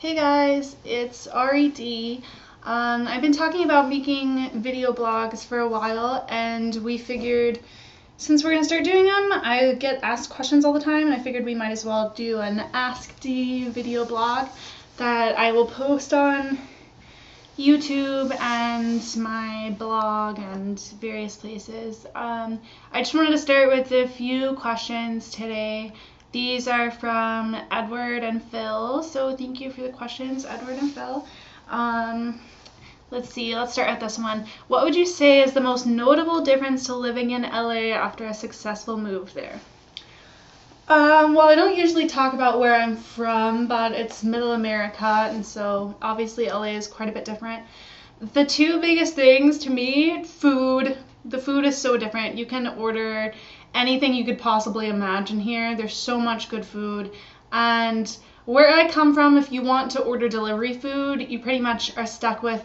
Hey guys, it's TheAriDee. I've been talking about making video blogs for a while, and we figured since we're going to start doing them, I get asked questions all the time, and I figured we might as well do an Ask Dee video blog that I will post on YouTube and my blog and various places. I just wanted to start with a few questions today. These are from Edward and Phil, so thank you for the questions, Edward and Phil. Let's start at this one. What would you say is the most notable difference to living in LA after a successful move there? Well, I don't usually talk about where I'm from, but it's Middle America, and so obviously LA is quite a bit different. The two biggest things to me, food. The food is so different. You can order anything you could possibly imagine here. There's so much good food. And where I come from, if you want to order delivery food, you pretty much are stuck with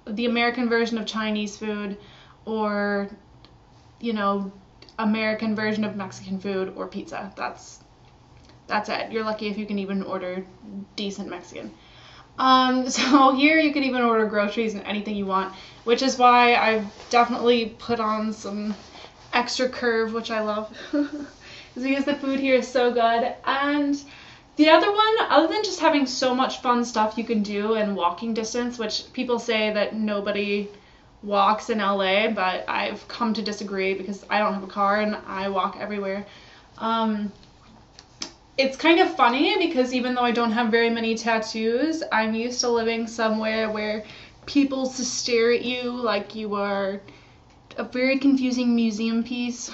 the American version of Chinese food or, American version of Mexican food or pizza. That's it. You're lucky if you can even order decent Mexican. So here you can even order groceries and anything you want, which is why I've definitely put on some extra curve, which I love, because the food here is so good. And the other one, other than just having so much fun stuff you can do in walking distance, which people say that nobody walks in LA, but I've come to disagree because I don't have a car and I walk everywhere. It's kind of funny because even though I don't have very many tattoos, I'm used to living somewhere where people stare at you like you are a very confusing museum piece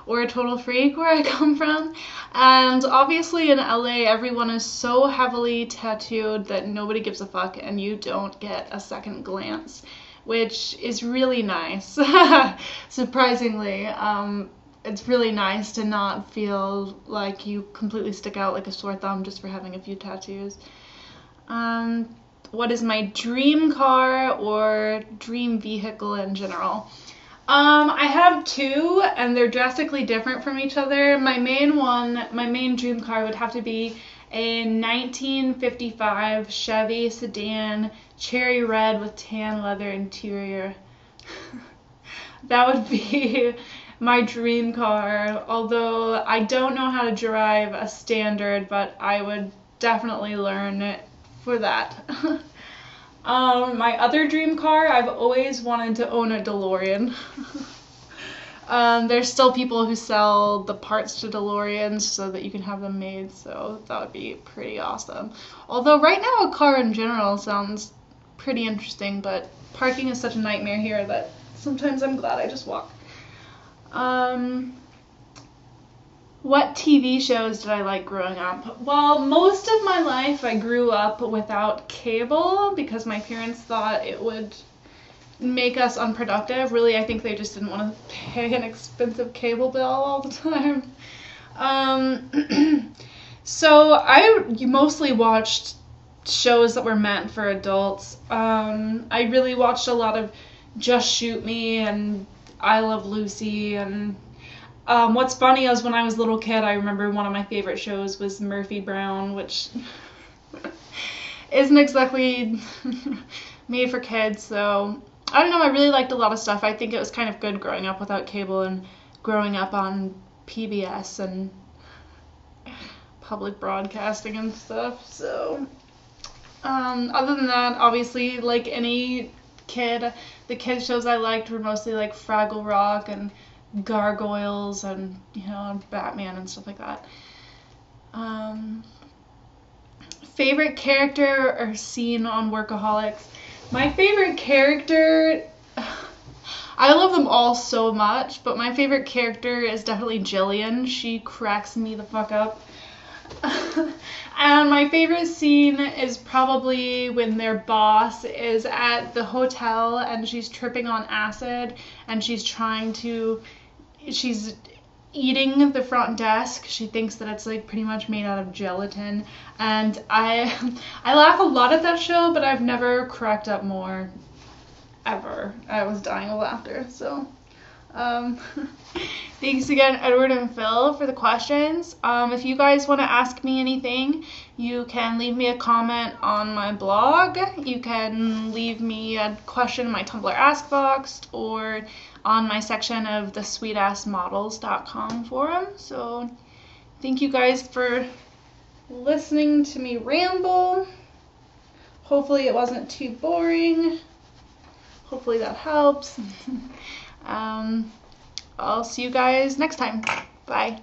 or a total freak where I come from. And obviously in LA, everyone is so heavily tattooed that nobody gives a fuck and you don't get a second glance, which is really nice. Surprisingly, it's really nice to not feel like you completely stick out like a sore thumb just for having a few tattoos. What is my dream car or dream vehicle in general? I have two, and they're drastically different from each other. My main dream car would have to be a 1955 Chevy sedan, cherry red with tan leather interior. That would be my dream car, although I don't know how to drive a standard, but I would definitely learn it for that. My other dream car, I've always wanted to own a DeLorean. There's still people who sell the parts to DeLoreans so that you can have them made, so that would be pretty awesome. Although right now a car in general sounds pretty interesting, but parking is such a nightmare here that sometimes I'm glad I just walk. What TV shows did I like growing up? Well, most of my life I grew up without cable because my parents thought it would make us unproductive. Really, I think they just didn't want to pay an expensive cable bill all the time. So I mostly watched shows that were meant for adults. I really watched a lot of Just Shoot Me and I Love Lucy, and what's funny is when I was a little kid, I remember one of my favorite shows was Murphy Brown, which isn't exactly made for kids, so I don't know, I really liked a lot of stuff. I think it was kind of good growing up without cable and growing up on PBS and public broadcasting and stuff, so other than that, obviously, like any kid, the kids shows I liked were mostly like Fraggle Rock and Gargoyles and, Batman and stuff like that. Favorite character or scene on Workaholics? My favorite character, I love them all so much, but my favorite character is definitely Jillian. She cracks me the fuck up. And my favorite scene is probably when their boss is at the hotel and she's tripping on acid and she's eating the front desk. She thinks that it's like pretty much made out of gelatin. And I laugh a lot at that show, but I've never cracked up more ever. I was dying of laughter. So Thanks again, Edward and Phil, for the questions. If you guys want to ask me anything, you can leave me a comment on my blog. You can leave me a question in my Tumblr Ask Box or on my section of the sweetassmodels.com forum. So thank you guys for listening to me ramble. Hopefully it wasn't too boring. Hopefully that helps. I'll see you guys next time. Bye.